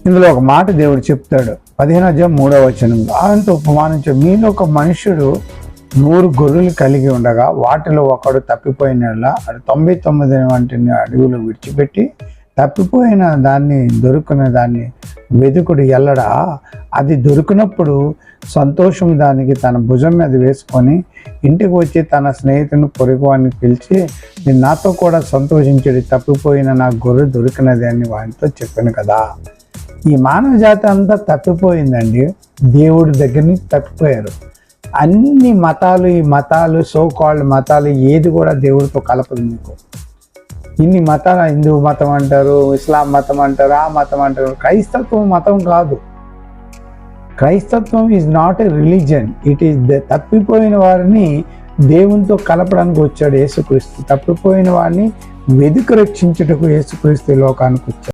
ఇందులో ఒక మాట దేవుడు చెప్తాడు, 15:3 ఆయనతో ఉపమానించే, మీలో ఒక మనుషుడు 100 గొర్రెలు కలిగి ఉండగా వాటిలో ఒకడు తప్పిపోయిన 99 వాటిని అడవిలో విడిచిపెట్టి తప్పిపోయిన దాన్ని దొరుకున్న దాన్ని వెదుకుడు ఎల్లడా, అది దొరికినప్పుడు సంతోషం దానికి తన భుజం మీద వేసుకొని ఇంటికి వచ్చి తన స్నేహితుని పొరుగువాన్ని పిలిచి, నేను నాతో కూడా సంతోషించడి, తప్పిపోయిన నా గొర్రె దొరికినది అని వానితో చెప్పాను కదా. ఈ మానవ జాతి అంతా తప్పిపోయిందండి. దేవుడి దగ్గర నుంచి తప్పిపోయారు. అన్ని మతాలు, ఈ మతాలు, సోకాల్డ్ మతాలు ఏది కూడా దేవుడితో కలపదు. మీకు ఇన్ని మతాలు, హిందూ మతం అంటారు, ఇస్లాం మతం అంటారు, ఆ మతం అంటారు. క్రైస్తత్వం మతం కాదు. క్రైస్తత్వం is not a religion, it is తప్పిపోయిన వారిని దేవునితో కలపడానికి వచ్చాడు యేసుక్రీస్తు. తప్పిపోయిన వారిని వెదుకు రక్షించుటకు యేసుక్రీస్తు లోకానికి వచ్చాడు.